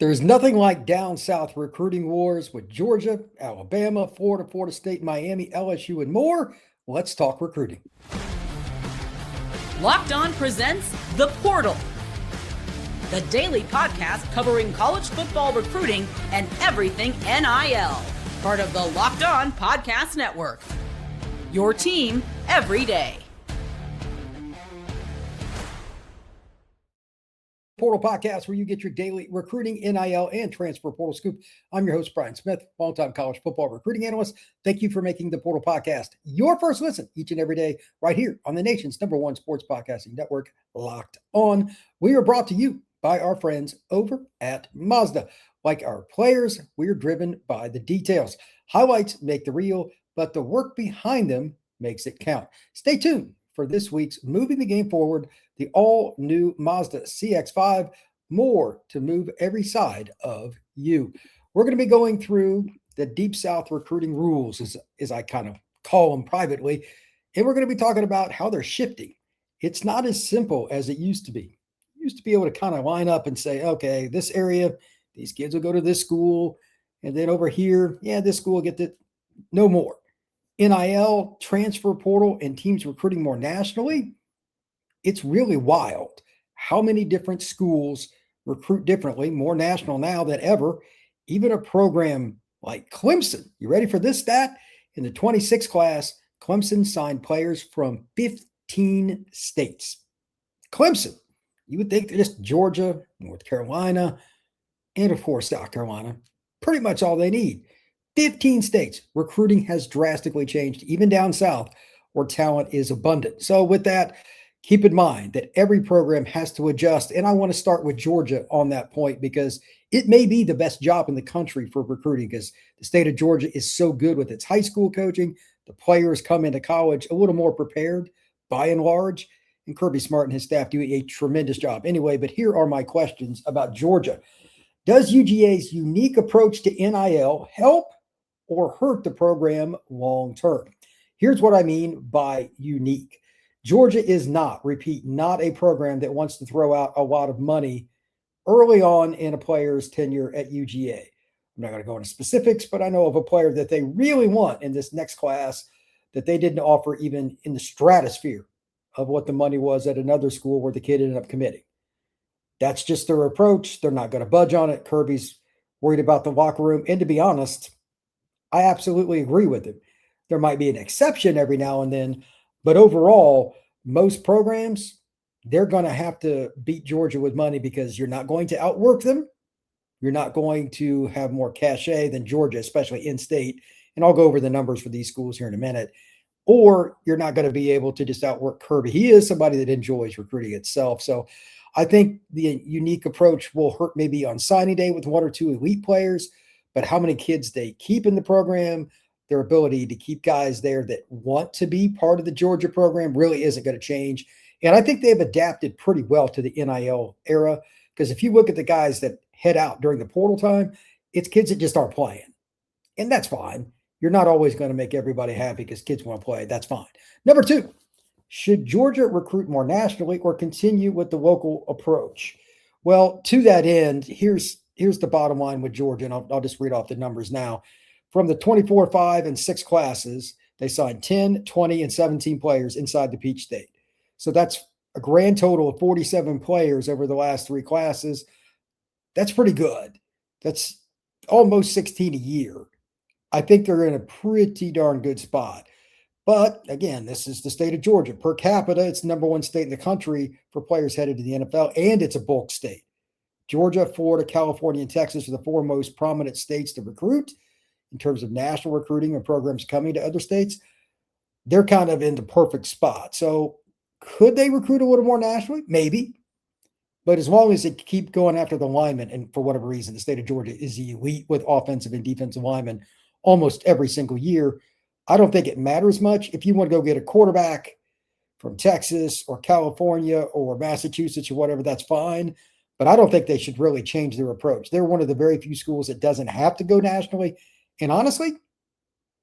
There's nothing like down south recruiting wars with Georgia, Alabama, Florida State, Miami, LSU, and more. Let's talk recruiting. Locked On presents The Portal, the daily podcast covering college football recruiting and everything NIL. Part of the Locked On Podcast Network. Your team every day. Portal Podcast, where you get your daily recruiting, NIL, and transfer portal scoop. I'm your host, Brian Smith, longtime college football recruiting analyst. Thank you for making the Portal Podcast your first listen each and every day right here on the nation's #1 sports podcasting network, Locked On. We are brought to you by our friends over at Mazda. Like our players, we're driven by the details. Highlights make the reel, but the work behind them makes it count. Stay tuned for this week's Moving the Game Forward, the all-new Mazda CX-5, more to move every side of you. We're going to be going through the Deep South recruiting rules, as I kind of call them privately, and we're going to be talking about how they're shifting. It's not as simple as it used to be. You used to be able to kind of line up and say, okay, this area, these kids will go to this school, and then over here, this school will get the no more. NIL, transfer portal, and teams recruiting more nationally, it's really wild how many different schools recruit differently, more national now than ever. Even a program like Clemson, you ready for this stat? In the 26 class, Clemson signed players from 15 states. Clemson, you would think just Georgia, North Carolina, and of course, South Carolina, pretty much all they need. 15 states. Recruiting has drastically changed, even down south where talent is abundant. So with that, keep in mind that every program has to adjust. And I want to start with Georgia on that point because it may be the best job in the country for recruiting because the state of Georgia is so good with its high school coaching. The players come into college a little more prepared by and large. And Kirby Smart and his staff do a tremendous job. Anyway, but here are my questions about Georgia. Does UGA's unique approach to NIL help or hurt the program long term? Here's what I mean by unique. Georgia is not a program that wants to throw out a lot of money early on in a player's tenure at UGA. I'm not going to go into specifics, but I know of a player that they really want in this next class that they didn't offer even in the stratosphere of what the money was at another school where the kid ended up committing. That's just their approach. They're not going to budge on it. Kirby's worried about the locker room. And to be honest, I absolutely agree with him. There might be an exception every now and then, but overall, most programs, they're going to have to beat Georgia with money because you're not going to outwork them. You're not going to have more cachet than Georgia, especially in-state. And I'll go over the numbers for these schools here in a minute. Or you're not going to be able to just outwork Kirby. He is somebody that enjoys recruiting itself. So I think the unique approach will hurt maybe on signing day with one or two elite players, but how many kids they keep in the program, their ability to keep guys there that want to be part of the Georgia program really isn't going to change. And I think they've adapted pretty well to the NIL era because if you look at the guys that head out during the portal time, it's kids that just aren't playing. And that's fine. You're not always going to make everybody happy because kids want to play. That's fine. Number two, should Georgia recruit more nationally or continue with the local approach? Well, to that end, here's the bottom line with Georgia, and I'll just read off the numbers now. From the 24, 5, and 6 classes, they signed 10, 20, and 17 players inside the Peach State. So that's a grand total of 47 players over the last 3 classes. That's pretty good. That's almost 16 a year. I think they're in a pretty darn good spot. But again, this is the state of Georgia. Per capita, it's the #1 state in the country for players headed to the NFL, and it's a bulk state. Georgia, Florida, California, and Texas are the 4 most prominent states to recruit in terms of national recruiting and programs coming to other states. They're kind of in the perfect spot. So could they recruit a little more nationally? Maybe. But as long as they keep going after the linemen, and for whatever reason, the state of Georgia is the elite with offensive and defensive linemen almost every single year, I don't think it matters much. If you want to go get a quarterback from Texas or California or Massachusetts or whatever, that's fine. But I don't think they should really change their approach. They're one of the very few schools that doesn't have to go nationally. And honestly,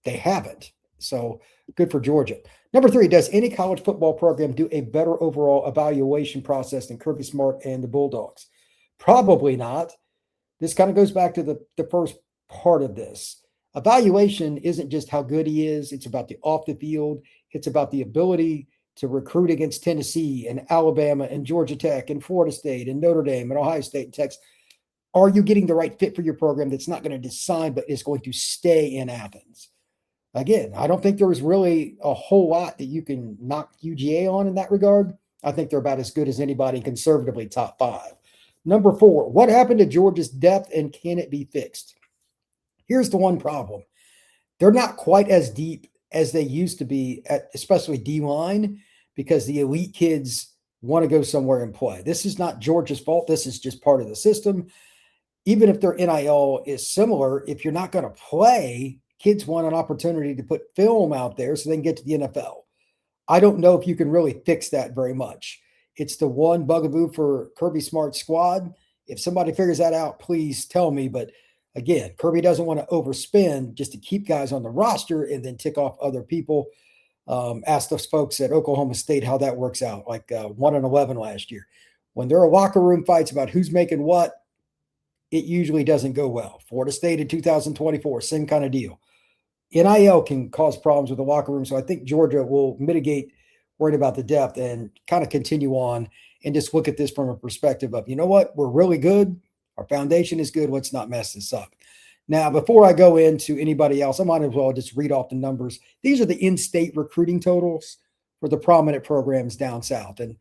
they haven't. So good for Georgia. Number 3, does any college football program do a better overall evaluation process than Kirby Smart and the Bulldogs? Probably not. this kind of goes back to the first part of this. Evaluation isn't just how good he is, it's about the off the field, it's about the ability to recruit against Tennessee and Alabama and Georgia Tech and Florida State and Notre Dame and Ohio State and Texas. Are you getting the right fit for your program that's not going to decide, but is going to stay in Athens? Again, I don't think there was really a whole lot that you can knock UGA on in that regard. I think they're about as good as anybody, conservatively top 5. Number 4, what happened to Georgia's depth and can it be fixed? Here's the one problem. They're not quite as deep as they used to be, especially D-line, because the elite kids want to go somewhere and play. This is not Georgia's fault. This is just part of the system. Even if their NIL is similar, if you're not going to play, kids want an opportunity to put film out there so they can get to the NFL. I don't know if you can really fix that very much. It's the one bugaboo for Kirby Smart's squad. If somebody figures that out, please tell me. But again, Kirby doesn't want to overspend just to keep guys on the roster and then tick off other people. Ask those folks at Oklahoma State how that works out, like 1-11 last year. When there are locker room fights about who's making what, it usually doesn't go well. Florida State in 2024, same kind of deal. NIL can cause problems with the locker room, so I think Georgia will mitigate worrying about the depth and kind of continue on and just look at this from a perspective of, you know what, we're really good. Our foundation is good. Let's not mess this up. Now, before I go into anybody else, I might as well just read off the numbers. These are the in-state recruiting totals for the prominent programs down south. And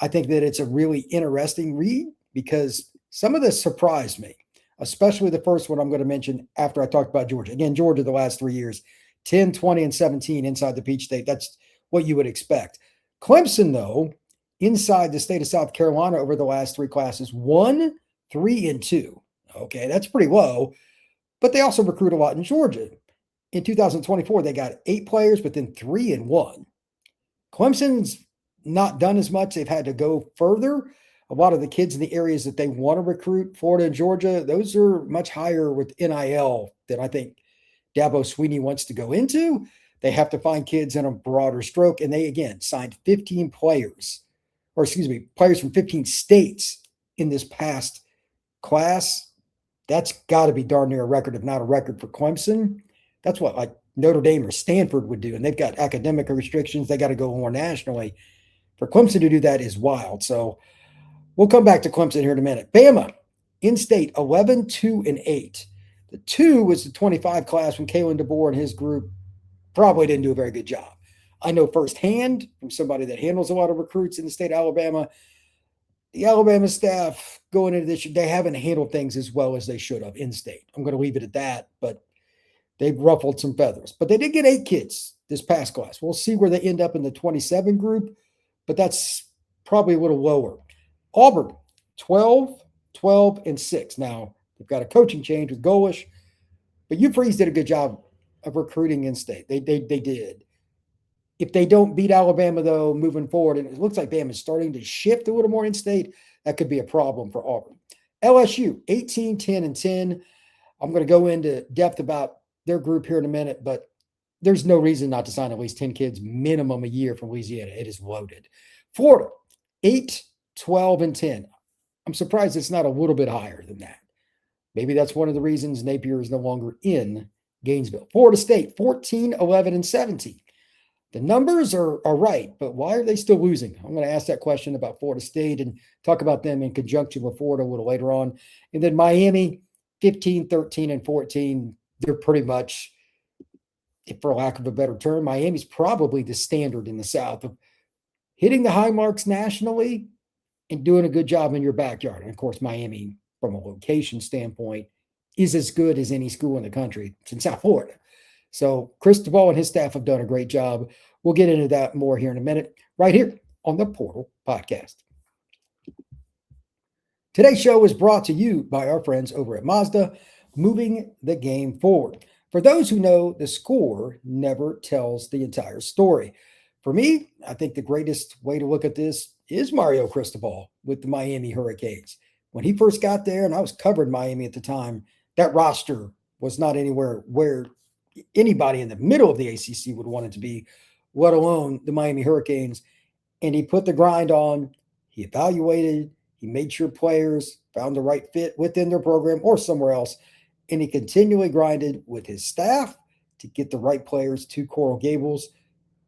I think that it's a really interesting read because some of this surprised me, especially the first one I'm going to mention after I talked about Georgia. Again, Georgia the last 3 years, 10, 20, and 17 inside the Peach State. That's what you would expect. Clemson, though, inside the state of South Carolina over the last 3 classes, 1, 3, and 2. Okay, that's pretty low, but they also recruit a lot in Georgia. In 2024, they got 8 players, but then 3 and 1. Clemson's not done as much. They've had to go further. A lot of the kids in the areas that they want to recruit, Florida and Georgia, those are much higher with NIL than I think Dabo Swinney wants to go into. They have to find kids in a broader stroke. And they, again, signed 15 players, players from 15 states in this past class. That's got to be darn near a record, if not a record for Clemson. That's what like Notre Dame or Stanford would do. And they've got academic restrictions. They got to go more nationally. For Clemson to do that is wild. So we'll come back to Clemson here in a minute. Bama, in-state, 11, 2, and 8. The 2 was the 25 class when Kalen DeBoer and his group probably didn't do a very good job. I know firsthand from somebody that handles a lot of recruits in the state of Alabama, the Alabama staff going into this year, they haven't handled things as well as they should have in-state. I'm going to leave it at that, but they've ruffled some feathers. But they did get 8 kids this past class. We'll see where they end up in the 27 group, but that's probably a little lower. Auburn, 12, 12, and 6. Now, they've got a coaching change with Golish, but Hugh Freeze did a good job of recruiting in-state. They did. If they don't beat Alabama, though, moving forward, and it looks like Bama is starting to shift a little more in-state, that could be a problem for Auburn. LSU, 18, 10, and 10. I'm going to go into depth about their group here in a minute, but there's no reason not to sign at least 10 kids minimum a year from Louisiana. It is loaded. Florida, 8, 12, and 10. I'm surprised it's not a little bit higher than that. Maybe that's one of the reasons Napier is no longer in Gainesville. Florida State, 14, 11, and 17. The numbers are right, but why are they still losing? I'm going to ask that question about Florida State and talk about them in conjunction with Florida a little later on. And then Miami, 15, 13, and 14. They're pretty much, for lack of a better term, Miami's probably the standard in the South of hitting the high marks nationally and doing a good job in your backyard. And of course, Miami, from a location standpoint, is as good as any school in the country. It's in South Florida. So Cristobal and his staff have done a great job. We'll get into that more here in a minute, right here on the Portal Podcast. Today's show is brought to you by our friends over at Mazda, moving the game forward. For those who know, the score never tells the entire story. For me, I think the greatest way to look at this is Mario Cristobal with the Miami Hurricanes. When he first got there, and I was covering Miami at the time, that roster was not anywhere where anybody in the middle of the ACC would want it to be, let alone the Miami Hurricanes. And he put the grind on. He evaluated. He made sure players found the right fit within their program or somewhere else. And he continually grinded with his staff to get the right players to Coral Gables.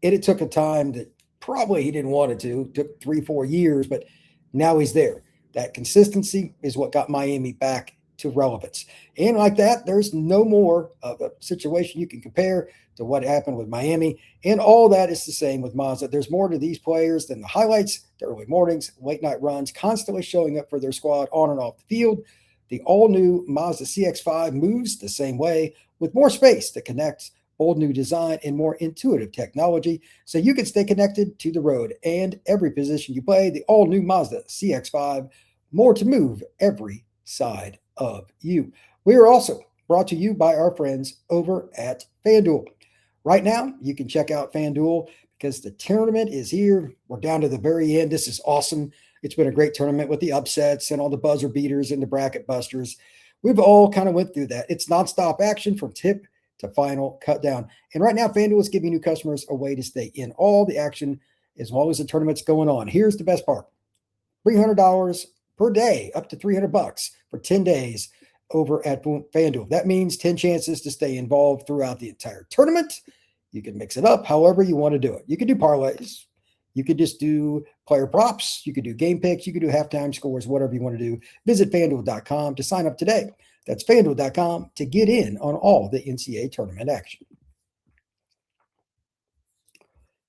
And it took a time that probably he didn't want it to. It took 3-4 years, but now he's there. That consistency is what got Miami back to relevance. And like that, there's no more of a situation you can compare to what happened with Miami. And all that is the same with Mazda. There's more to these players than the highlights, the early mornings, late night runs, constantly showing up for their squad on and off the field. The all-new Mazda CX-5 moves the same way with more space to connect, bold new design, and more intuitive technology so you can stay connected to the road and every position you play. The all-new Mazda CX-5, more to move every side of you. We are also brought to you by our friends over at FanDuel. Right now, you can check out FanDuel because the tournament is here. We're down to the very end. This is awesome. It's been a great tournament with the upsets and all the buzzer beaters and the bracket busters. We've all kind of went through that. It's nonstop action from tip to final cut down. And right now, FanDuel is giving new customers a way to stay in all the action as long as the tournament's going on. Here's the best part. $300 per day, up to $300 for 10 days over at FanDuel. That means 10 chances to stay involved throughout the entire tournament. You can mix it up however you want to do it. You can do parlays. You could just do player props. You could do game picks. You could do halftime scores, whatever you want to do. Visit FanDuel.com to sign up today. That's FanDuel.com to get in on all the NCAA tournament action.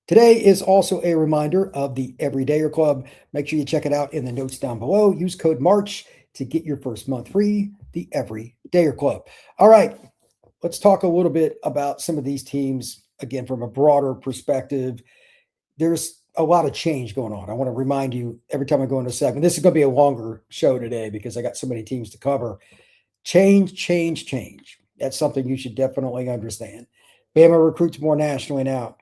Today is also a reminder of the Everydayer Club. Make sure you check it out in the notes down below. Use code MARCH to get your first month free, the Everydayer Club. All right, let's talk a little bit about some of these teams, again, from a broader perspective. There's a lot of change going on. I want to remind you every time I go into a segment, this is going to be a longer show today because I got so many teams to cover. Change. That's something you should definitely understand. Bama recruits more nationally now.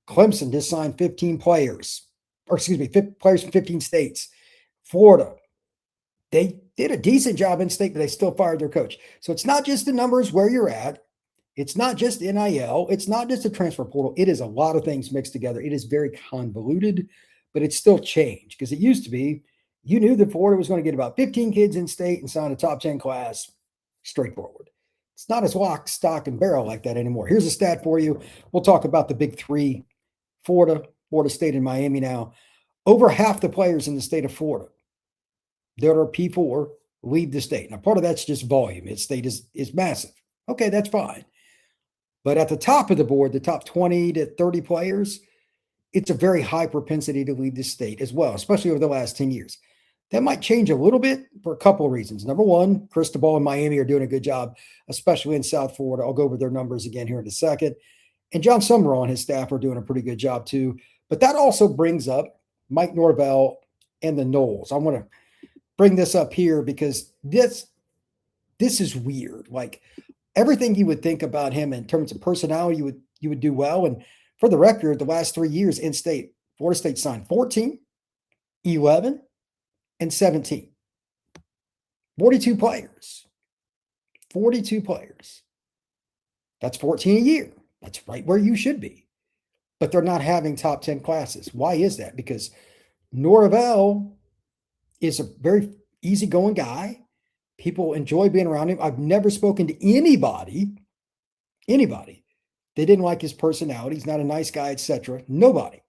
Clemson just signed 15 players, players from 15 states. Florida, they did a decent job in state, but they still fired their coach. So it's not just the numbers where you're at. It's not just NIL. It's not just a transfer portal. It is a lot of things mixed together. It is very convoluted, but it's still changed because it used to be you knew that Florida was going to get about 15 kids in state and sign a top 10 class. Straightforward. It's not as lock, stock, and barrel like that anymore. Here's a stat for you. We'll talk about the big three. Florida State, and Miami now. Over half the players in the state of Florida that are P4 leave the state. Now, part of that's just volume. Its state is massive. Okay, that's fine. But at the top of the board, the top 20 to 30 players, it's a very high propensity to leave the state as well, especially over the last 10 years. That might change a little bit for a couple of reasons. Number one, Cristobal and Miami are doing a good job, especially in South Florida. I'll go over their numbers again here in a second. And John Summerall and his staff are doing a pretty good job too. But that also brings up Mike Norvell and the Knowles. I want to bring this up here because this is weird. Like everything you would think about him in terms of personality, you would do well. And for the record, the last 3 years in state, Florida State signed 14, 11, and 17. 42 players. 42 players. That's 14 a year. That's right where you should be. But they're not having top 10 classes. Why is that? Because Norvell is a very easygoing guy. People enjoy being around him. I've never spoken to anybody. They didn't like his personality. He's not a nice guy, etc. Nobody.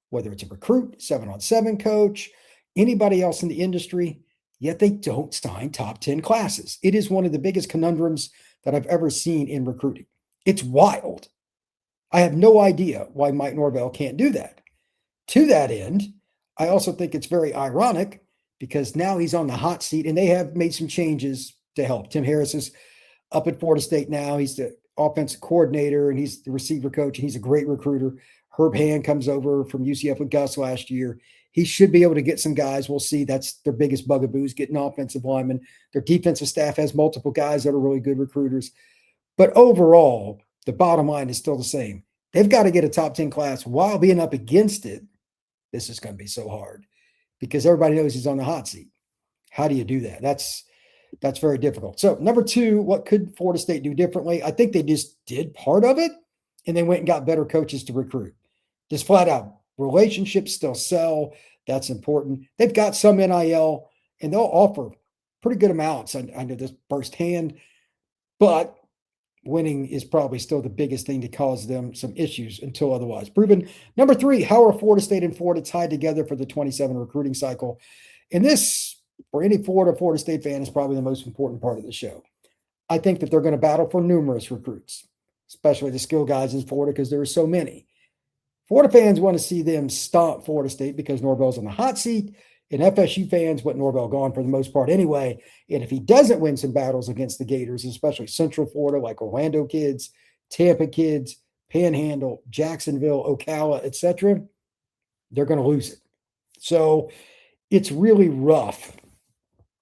Whether it's a recruit, 7-on-7 coach, anybody else in the industry, yet they don't sign top 10 classes. It is one of the biggest conundrums that I've ever seen in recruiting. It's wild. I have no idea why Mike Norvell can't do that. To that end, I also think it's very ironic because now he's on the hot seat and they have made some changes to help. Tim Harris is up at Florida State now. He's the offensive coordinator and he's the receiver coach and he's a great recruiter. Herb Hand comes over from UCF with Gus last year. He should be able to get some guys. We'll see. That's their biggest bugaboos, getting offensive linemen. Their defensive staff has multiple guys that are really good recruiters. But overall, the bottom line is still the same. They've got to get a top 10 class while being up against it. This is going to be so hard because everybody knows he's on the hot seat. How do you do that? That's very difficult. So number two, what could Florida State do differently? I think they just did part of it and they went and got better coaches to recruit. Just flat out. Relationships still sell. That's important. They've got some NIL and they'll offer pretty good amounts. I know this firsthand, but winning is probably still the biggest thing to cause them some issues until otherwise proven. Number 3, how are Florida State and Florida tied together for the 27 recruiting cycle? And this, for any Florida State fan, is probably the most important part of the show. I think that they're going to battle for numerous recruits, especially the skill guys in Florida, because there are so many. Florida fans want to see them stomp Florida State because Norvell's on the hot seat, and FSU fans want Norvell gone for the most part anyway. And if he doesn't win some battles against the Gators, especially Central Florida, like Orlando kids, Tampa kids, Panhandle, Jacksonville, Ocala, etc., they're going to lose it. So it's really rough.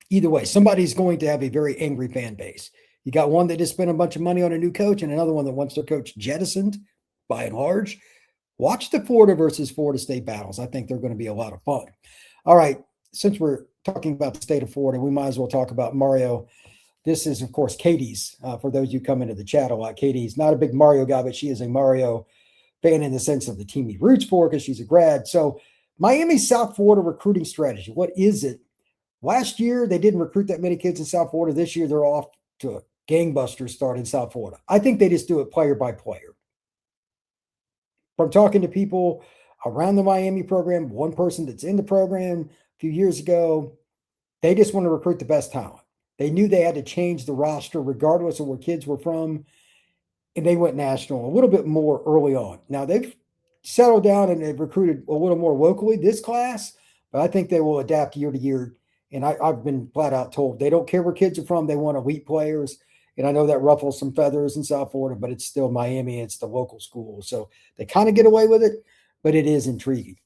Either way, somebody's going to have a very angry fan base. You got one that just spent a bunch of money on a new coach and another one that wants their coach jettisoned by and large. Watch the Florida versus Florida State battles. I think they're going to be a lot of fun. All right, since we're talking about the state of Florida, we might as well talk about Mario. This is, of course, Katie's. For those of you who come into the chat a lot, Katie's not a big Mario guy, but she is a Mario fan in the sense of the team he roots for because she's a grad. So Miami South Florida recruiting strategy, what is it? Last year, they didn't recruit that many kids in South Florida. This year, they're off to a gangbuster start in South Florida. I think they just do it player by player. From talking to people around the Miami program, one person that's in the program a few years ago, they just want to recruit the best talent. They knew they had to change the roster regardless of where kids were from, and they went national a little bit more early on. Now, they've settled down and they've recruited a little more locally this class, but I think they will adapt year to year. And I've been flat out told they don't care where kids are from. They want elite players. And I know that ruffles some feathers in South Florida, but it's still Miami. It's the local school. So they kind of get away with it, but it is intriguing.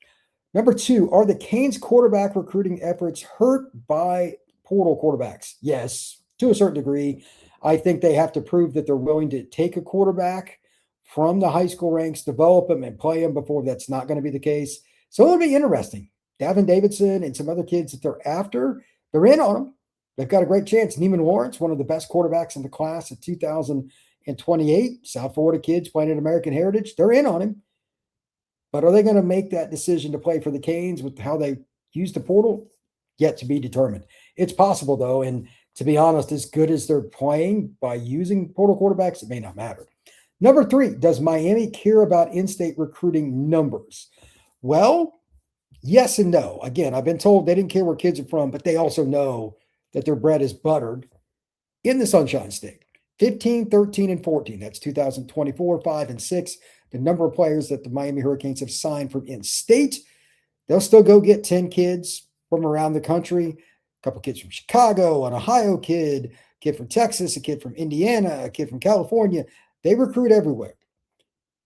Number 2, are the Canes quarterback recruiting efforts hurt by portal quarterbacks? Yes, to a certain degree. I think they have to prove that they're willing to take a quarterback from the high school ranks, develop them, and play them before that's not going to be the case. So it'll be interesting. Davin Davidson and some other kids that they're after, they're in on them. They've got a great chance. Neiman Lawrence, one of the best quarterbacks in the class of 2028. South Florida kids playing at American Heritage, they're in on him. But are they going to make that decision to play for the Canes with how they use the portal? Yet to be determined. It's possible, though, and to be honest, as good as they're playing by using portal quarterbacks, it may not matter. Number 3, does Miami care about in-state recruiting numbers? Well, yes and no. Again, I've been told they didn't care where kids are from, but they also know that their bread is buttered in the Sunshine State. 15, 13, and 14. That's 2024, 5, and 6. The number of players that the Miami Hurricanes have signed from in-state. They'll still go get 10 kids from around the country. A couple kids from Chicago, an Ohio kid from Texas, a kid from Indiana, a kid from California. They recruit everywhere.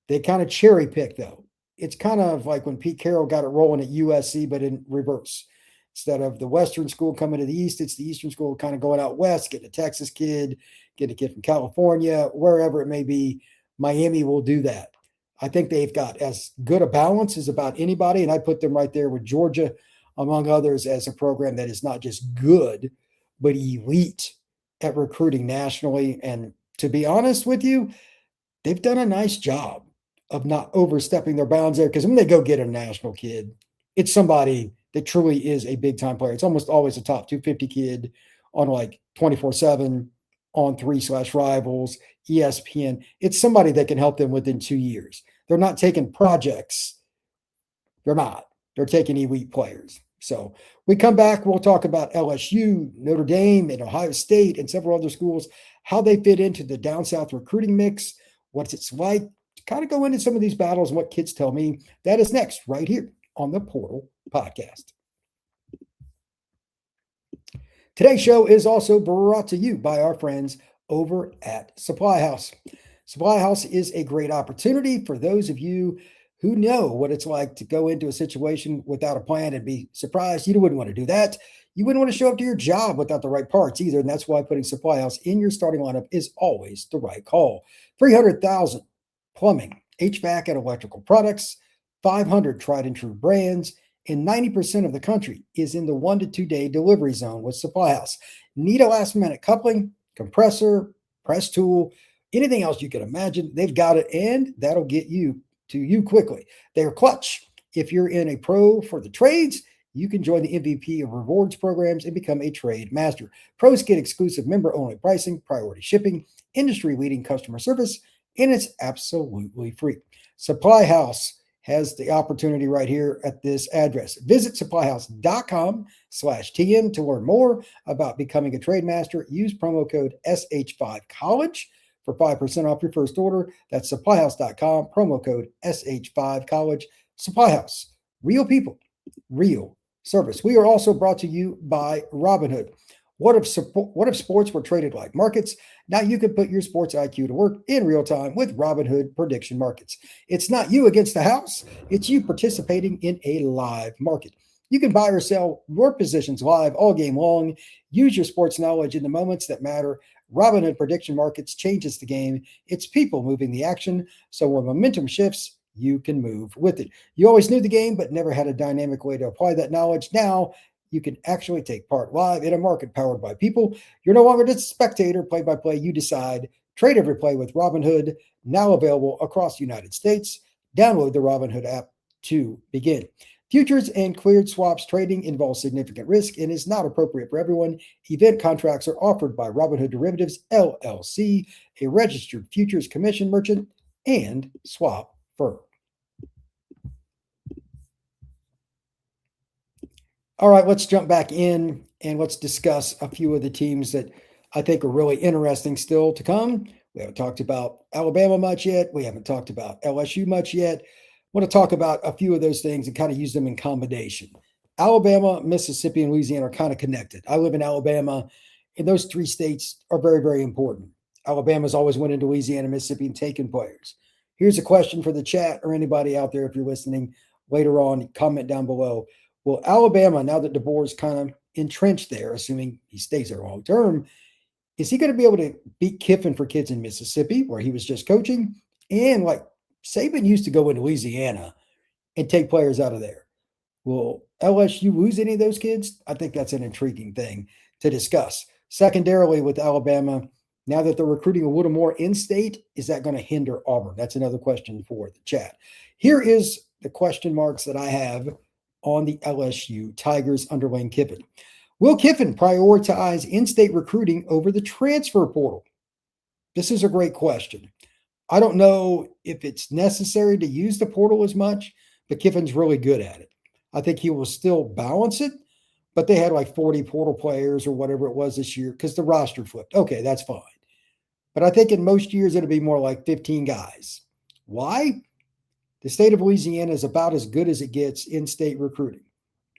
They kind of cherry pick, though. It's kind of like when Pete Carroll got it rolling at USC, but in reverse. Instead of the Western school coming to the East, it's the Eastern school kind of going out West, getting a Texas kid, getting a kid from California, wherever it may be. Miami will do that. I think they've got as good a balance as about anybody, and I put them right there with Georgia, among others, as a program that is not just good, but elite at recruiting nationally. And to be honest with you, they've done a nice job of not overstepping their bounds there, because when they go get a national kid, it's somebody that truly is a big-time player. It's almost always a top 250 kid on like 24/7, on 3/Rivals, ESPN. It's somebody that can help them within 2 years. They're not taking projects. They're not. They're taking elite players. So we come back, we'll talk about LSU, Notre Dame, and Ohio State, and several other schools, how they fit into the down south recruiting mix, what it's like to kind of go into some of these battles and what kids tell me. That is next, right here on the Portal Podcast. Today's show is also brought to you by our friends over at Supply House. Supply House is a great opportunity for those of you who know what it's like to go into a situation without a plan and be surprised. You wouldn't want to do that. You wouldn't want to show up to your job without the right parts either. And that's why putting Supply House in your starting lineup is always the right call. 300,000 plumbing, HVAC, and electrical products, 500 tried and true brands, and 90% of the country is in the 1 to 2 day delivery zone with Supply House. Need a last minute coupling, compressor, press tool, anything else you can imagine, they've got it, and that'll get you to you quickly. They're clutch. If you're in a pro for the trades, you can join the MVP of rewards programs and become a trade master. Pros get exclusive member-only pricing, priority shipping, industry-leading customer service, and it's absolutely free. Supply House has the opportunity right here at this address. Visit supplyhouse.com/TN to learn more about becoming a trade master. Use promo code SH5College for 5% off your first order. That's supplyhouse.com, promo code SH5College. Supply House, real people, real service. We are also brought to you by Robinhood. What if sports were traded like markets? Now you can put your sports IQ to work in real time with Robinhood prediction markets. It's not you against the house, it's you participating in a live market. You can buy or sell your positions live all game long. Use your sports knowledge in the moments that matter. Robinhood prediction markets changes the game. It's people moving the action. So when momentum shifts, you can move with it. You always knew the game, but never had a dynamic way to apply that knowledge. Now you can actually take part live in a market powered by people. You're no longer just a spectator, play-by-play. You decide. Trade every play with Robinhood, now available across the United States. Download the Robinhood app to begin. Futures and cleared swaps trading involves significant risk and is not appropriate for everyone. Event contracts are offered by Robinhood Derivatives, LLC, a registered futures commission merchant and swap firm. All right, let's jump back in and let's discuss a few of the teams that I think are really interesting still to come. We haven't talked about Alabama much yet. We haven't talked about LSU much yet. I want to talk about a few of those things and kind of use them in combination. Alabama, Mississippi, and Louisiana are kind of connected. I live in Alabama, and those three states are very, very important. Alabama's always went into Louisiana, Mississippi, and taken players. Here's a question for the chat or anybody out there if you're listening later on, comment down below. Well, Alabama, now that DeBoer is kind of entrenched there, assuming he stays there long term, is he going to be able to beat Kiffin for kids in Mississippi, where he was just coaching? And like Saban used to go into Louisiana and take players out of there. Will LSU lose any of those kids? I think that's an intriguing thing to discuss. Secondarily, with Alabama, now that they're recruiting a little more in-state, is that going to hinder Auburn? That's another question for the chat. Here is the question marks that I have on the LSU Tigers under Lane Kiffin. Will Kiffin prioritize in-state recruiting over the transfer portal? This is a great question. I don't know if it's necessary to use the portal as much, but Kiffin's really good at it. I think he will still balance it, but they had like 40 portal players or whatever it was this year because the roster flipped. Okay, that's fine. But I think in most years it'll be more like 15 guys. Why? The state of Louisiana is about as good as it gets in-state recruiting.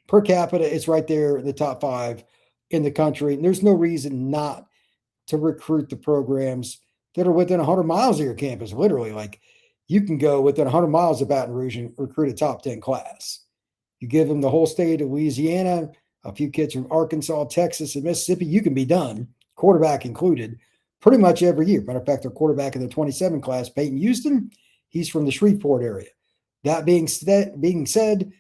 Per capita, it's right there in the top 5 in the country. And there's no reason not to recruit the programs that are within 100 miles of your campus. Literally, like you can go within 100 miles of Baton Rouge and recruit a top 10 class. You give them the whole state of Louisiana, a few kids from Arkansas, Texas, and Mississippi, you can be done, quarterback included, pretty much every year. Matter of fact, their quarterback in the 27 class, Peyton Houston, he's from the Shreveport area. That being said,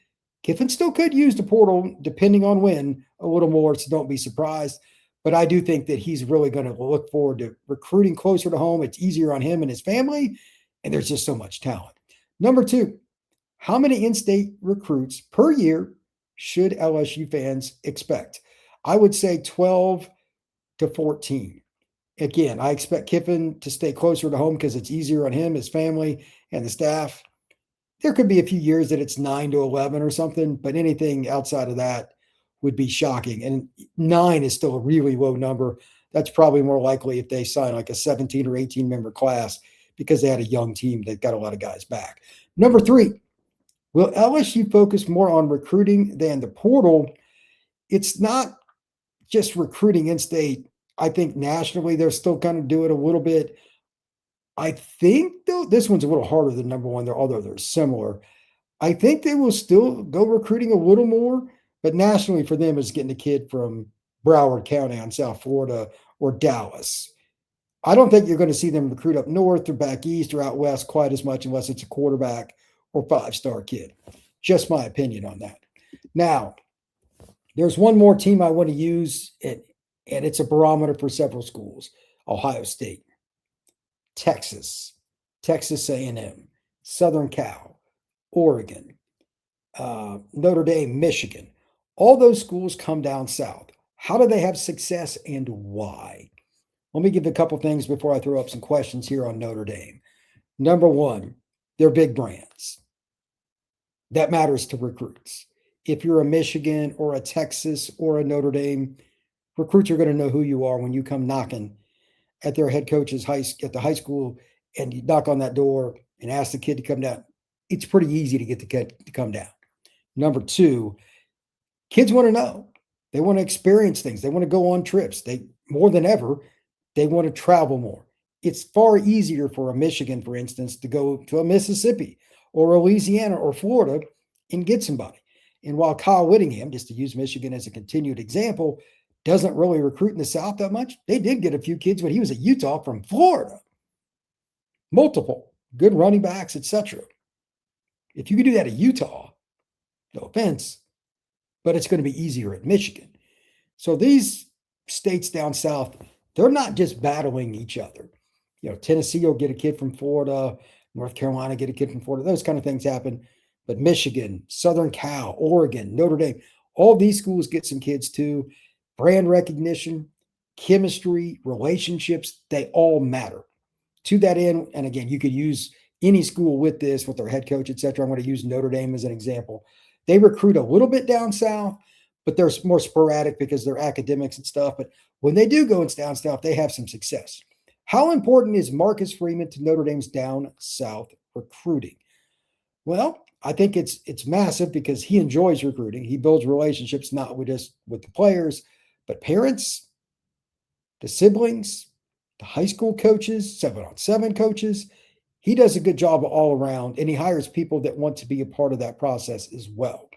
Kiffin still could use the portal, depending on when, a little more, so don't be surprised. But I do think that he's really going to look forward to recruiting closer to home. It's easier on him and his family, and there's just so much talent. Number 2, how many in-state recruits per year should LSU fans expect? I would say 12 to 14. Again, I expect Kiffin to stay closer to home because it's easier on him, his family, and the staff. There could be a few years that it's 9 to 11 or something, but anything outside of that would be shocking. And 9 is still a really low number. That's probably more likely if they sign like a 17 or 18 member class because they had a young team that got a lot of guys back. Number 3, will LSU focus more on recruiting than the portal? It's not just recruiting in-state. I think nationally they're still kind of doing it a little bit. I think, though, this one's a little harder than number 1, although they're similar. I think they will still go recruiting a little more, but nationally for them is getting a kid from Broward County on South Florida or Dallas. I don't think you're going to see them recruit up north or back east or out west quite as much unless it's a quarterback or 5-star kid. Just my opinion on that. Now, there's one more team I want to use, and it's a barometer for several schools. Ohio State, Texas, Texas A&M, Southern Cal, Oregon, Notre Dame, Michigan. All those schools come down south. How do they have success and why? Let me give a couple things before I throw up some questions here on Notre Dame. Number one, they're big brands. That matters to recruits. If you're a Michigan or a Texas or a Notre Dame, recruits are going to know who you are when you come knocking at their head coach's at the high school and you knock on that door and ask the kid to come down. It's pretty easy to get the kid to come down. Number two, kids want to know. They want to experience things. They want to go on trips. They more than ever, they want to travel more. It's far easier for a Michigan, for instance, to go to a Mississippi or a Louisiana or Florida and get somebody. And while Kyle Whittingham, just to use Michigan as a continued example, doesn't really recruit in the South that much, they did get a few kids when he was at Utah from Florida. Multiple good running backs, etc. If you could do that at Utah, no offense, but it's going to be easier at Michigan. So these states down south, they're not just battling each other. Tennessee will get a kid from Florida, North Carolina get a kid from Florida. Those kind of things happen. But Michigan, Southern Cal, Oregon, Notre Dame, all these schools get some kids too. Brand recognition, chemistry, relationships, they all matter. To that end, and again, you could use any school with this, with their head coach, etc. I'm going to use Notre Dame as an example. They recruit a little bit down south, but they're more sporadic because they're academics and stuff. But when they do go down south, they have some success. How important is Marcus Freeman to Notre Dame's down south recruiting? Well, I think it's massive because he enjoys recruiting. He builds relationships not just with the players, but parents, the siblings, the high school coaches, 7-on-7 coaches. He does a good job all around, and he hires people that want to be a part of that process as well.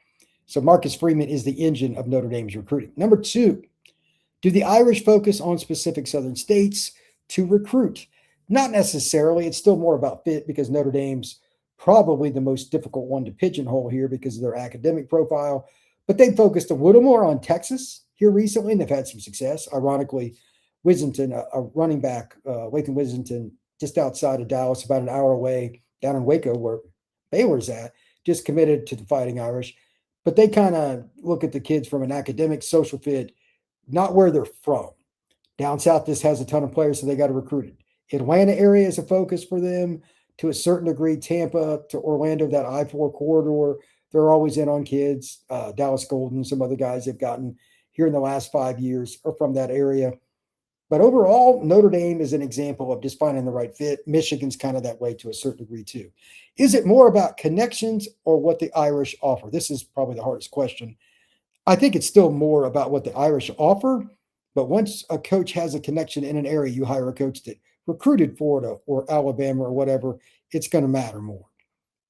So Marcus Freeman is the engine of Notre Dame's recruiting. Number two, do the Irish focus on specific Southern states to recruit? Not necessarily. It's still more about fit because Notre Dame's probably the most difficult one to pigeonhole here because of their academic profile. But they focused a little more on Texas here recently, and they've had some success. Ironically, Wissington, a running back, Lathan Wissington, just outside of Dallas, about an hour away, down in Waco, where Baylor's at, just committed to the Fighting Irish. But they kind of look at the kids from an academic, social fit, not where they're from. Down south, this has a ton of players, so they got to recruit it. Atlanta area is a focus for them to a certain degree. Tampa to Orlando, that I-4 corridor, they're always in on kids. Dallas Golden, some other guys they've gotten here in the last 5 years are from that area. But overall, Notre Dame is an example of just finding the right fit. Michigan's kind of that way to a certain degree too. Is it more about connections or what the Irish offer? This is probably the hardest question. I think it's still more about what the Irish offer. But once a coach has a connection in an area, you hire a coach that recruited Florida or Alabama or whatever, it's going to matter more.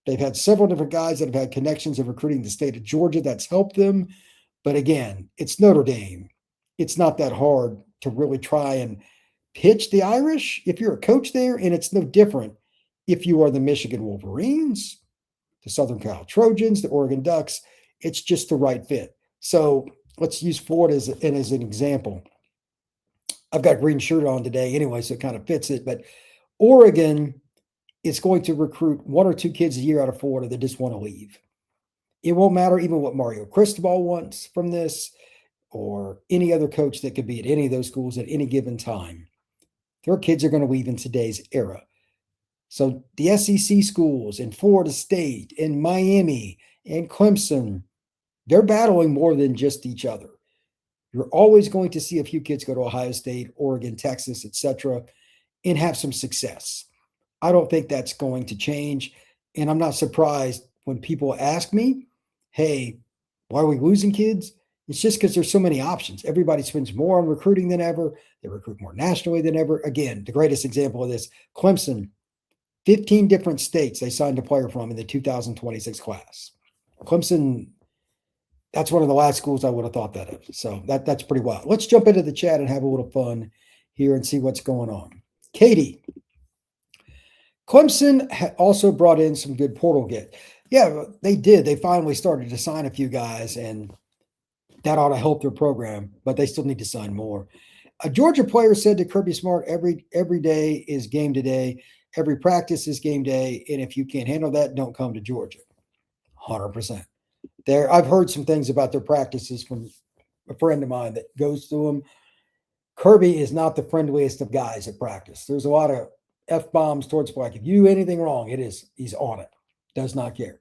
They've had several different guys that have had connections of recruiting the state of Georgia. That's helped them. But again, it's Notre Dame. It's not that hard to really try and pitch the Irish if you're a coach there. And it's no different if you are the Michigan Wolverines, the Southern Cal Trojans, the Oregon Ducks. It's just the right fit. So let's use Florida as an example. I've got a green shirt on today anyway, so it kind of fits it. But Oregon is going to recruit 1 or 2 kids a year out of Florida that just want to leave. It won't matter even what Mario Cristobal wants from this or any other coach that could be at any of those schools at any given time. Their kids are going to leave in today's era. So the SEC schools in Florida State, in Miami, and Clemson, they're battling more than just each other. You're always going to see a few kids go to Ohio State, Oregon, Texas, etc., and have some success. I don't think that's going to change. And I'm not surprised when people ask me, hey, why are we losing kids? It's just because there's so many options. Everybody spends more on recruiting than ever. They recruit more nationally than ever. Again, the greatest example of this, Clemson, 15 different states they signed a player from in the 2026 class. Clemson, that's one of the last schools I would have thought that of. So that's pretty wild. Let's jump into the chat and have a little fun here and see what's going on. Katie, Clemson also brought in some good portal get. Yeah, they did. They finally started to sign a few guys, and that ought to help their program, but they still need to sign more. A Georgia player said to Kirby Smart, every day is game day. Every practice is game day. And if you can't handle that, don't come to Georgia. 100%. I've heard some things about their practices from a friend of mine that goes to them. Kirby is not the friendliest of guys at practice. There's a lot of F bombs towards like if you do anything wrong, he's on it. Does not care.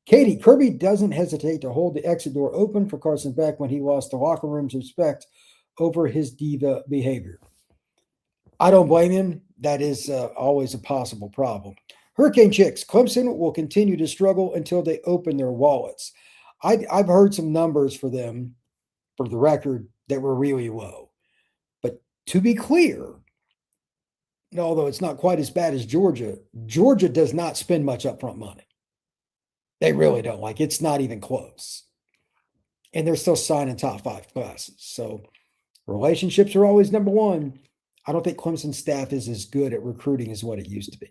Katie, Kirby doesn't hesitate to hold the exit door open for Carson Beck when he lost the locker room's respect over his diva behavior. I don't blame him. That is always a possible problem. Hurricane Chicks, Clemson will continue to struggle until they open their wallets. I've heard some numbers for them, for the record, that were really low. But to be clear, although it's not quite as bad as Georgia, Georgia does not spend much upfront money. They really don't. Like, it's not even close. And they're still signing top 5 classes. So relationships are always number one. I don't think Clemson's staff is as good at recruiting as what it used to be.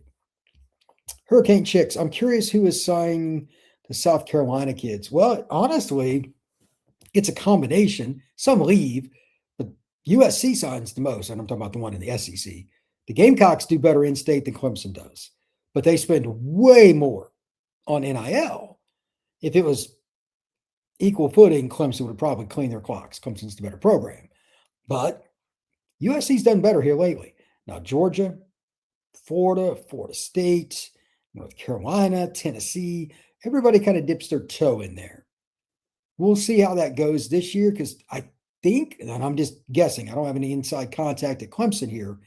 Hurricane Chicks, I'm curious who is signing the South Carolina kids. Well, honestly, it's a combination. Some leave, but USC signs the most, and I'm talking about the one in the SEC. The Gamecocks do better in-state than Clemson does, but they spend way more on NIL. If it was equal footing, Clemson would probably clean their clocks. Clemson's the better program. But USC's done better here lately. Now, Georgia, Florida State, North Carolina, Tennessee, everybody kind of dips their toe in there. We'll see how that goes this year because I think, and I'm just guessing, I don't have any inside contact at Clemson here,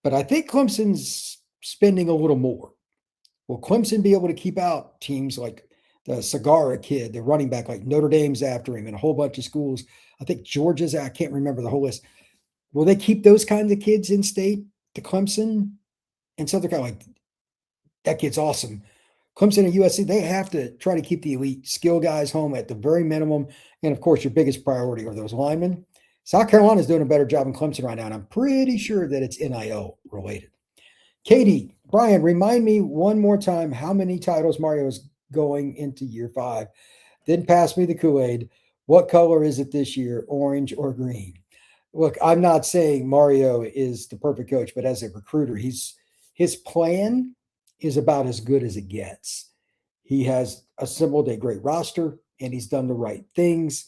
but I think Clemson's spending a little more. Will Clemson be able to keep out teams like the Sagara kid, the running back, like Notre Dame's after him and a whole bunch of schools? I think Georgia's, I can't remember the whole list. Will they keep those kinds of kids in state to Clemson and Southern Carolina? Like, that kid's awesome. Clemson and USC, they have to try to keep the elite skill guys home at the very minimum. And of course, your biggest priority are those linemen. South Carolina's doing a better job in Clemson right now, and I'm pretty sure that it's NIL related. Katie, Brian, remind me one more time how many titles Mario is going into year 5. Then pass me the Kool-Aid. What color is it this year, orange or green? Look, I'm not saying Mario is the perfect coach, but as a recruiter, his plan is about as good as it gets. He has assembled a great roster, and he's done the right things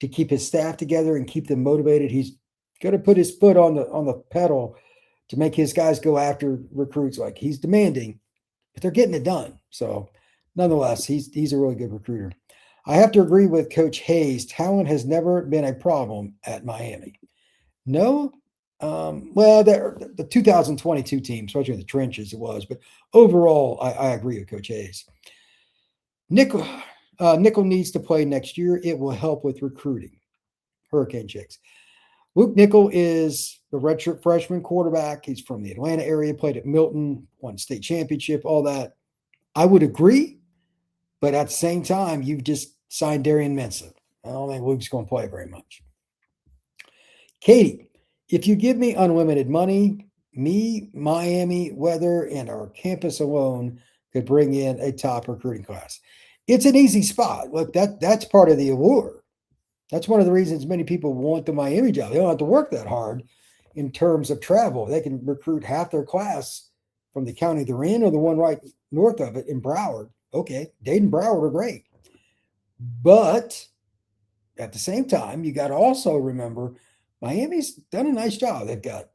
to keep his staff together and keep them motivated. He's going to put his foot on the pedal to make his guys go after recruits. Like, he's demanding, but they're getting it done. So nonetheless, he's a really good recruiter. I have to agree with Coach Hayes. Talent has never been a problem at Miami. No, well, the 2022 team, especially in the trenches, it was. But overall, I agree with Coach Hayes. Nickel needs to play next year. It will help with recruiting. Hurricane Chicks. Luke Nickel is the redshirt freshman quarterback. He's from the Atlanta area, played at Milton, won state championship, all that. I would agree, but at the same time, you've just signed Darian Mensah. I don't think Luke's going to play very much. Katie, if you give me unlimited money, me, Miami, weather, and our campus alone could bring in a top recruiting class. It's an easy spot. Look, that's part of the allure. That's one of the reasons many people want the Miami job. They don't have to work that hard in terms of travel. They can recruit half their class from the county they're in or the one right north of it in Broward. Okay, Dade and Broward are great. But at the same time, you got to also remember Miami's done a nice job. They've got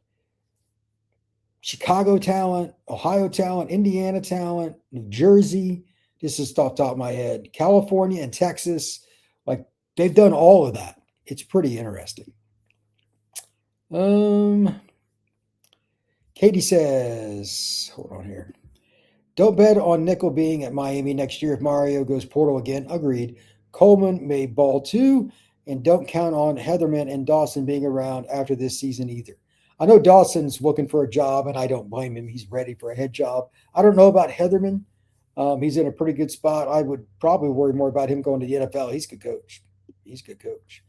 Chicago talent, Ohio talent, Indiana talent, New Jersey. This is off the top of my head. California and Texas. Like, they've done all of that. It's pretty interesting. Katie says, hold on here. Don't bet on Nickel being at Miami next year if Mario goes portal again. Agreed. Coleman may ball too. And don't count on Heatherman and Dawson being around after this season either. I know Dawson's looking for a job, and I don't blame him. He's ready for a head job. I don't know about Heatherman. He's in a pretty good spot. I would probably worry more about him going to the NFL. He's a good coach.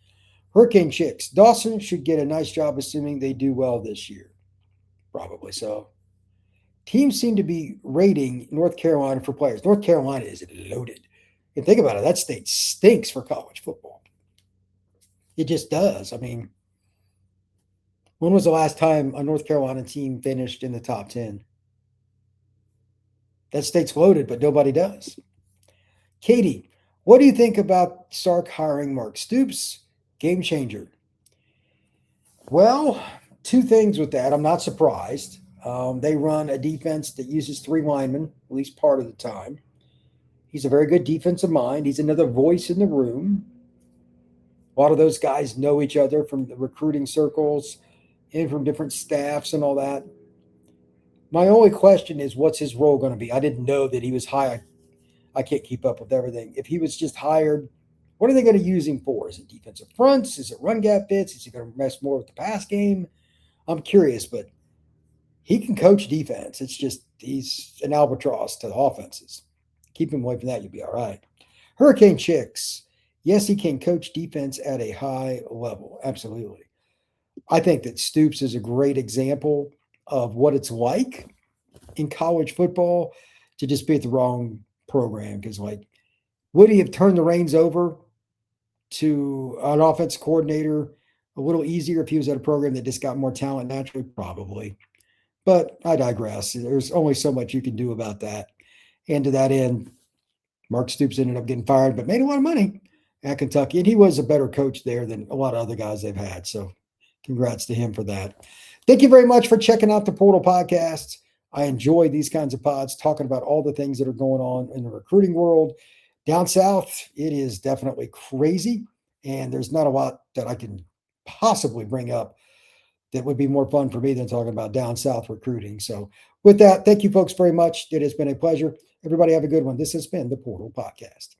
Hurricane Chicks. Dawson should get a nice job, assuming they do well this year. Probably so. Teams seem to be rating North Carolina for players. North Carolina is loaded. And think about it. That state stinks for college football. It just does. I mean, when was the last time a North Carolina team finished in the top 10? That state's loaded, but nobody does. Katie, What do you think about Sark hiring Mark Stoops? Game changer. Well, two things with that. I'm not surprised. They run a defense that uses three linemen, at least part of the time. He's a very good defensive mind. He's another voice in the room. A lot of those guys know each other from the recruiting circles and from different staffs and all that. My only question is, what's his role going to be? I didn't know that he was high. I can't keep up with everything. If he was just hired, what are they going to use him for? Is it defensive fronts? Is it run gap bits? Is he going to mess more with the pass game? I'm curious, but he can coach defense. It's just he's an albatross to the offenses. Keep him away from that, you'll be all right. Hurricane Chicks. Yes, he can coach defense at a high level. Absolutely. I think that Stoops is a great example of what it's like in college football to just be at the wrong program. Because, like, would he have turned the reins over to an offense coordinator a little easier if he was at a program that just got more talent naturally? Probably. But I digress. There's only so much you can do about that. And to that end, Mark Stoops ended up getting fired, but made a lot of money at Kentucky. And he was a better coach there than a lot of other guys they've had. So congrats to him for that. Thank you very much for checking out the Portal Podcast. I enjoy these kinds of pods, talking about all the things that are going on in the recruiting world. Down south, it is definitely crazy. And there's not a lot that I can possibly bring up that would be more fun for me than talking about down south recruiting. So with that, thank you folks very much. It has been a pleasure. Everybody have a good one. This has been the Portal Podcast.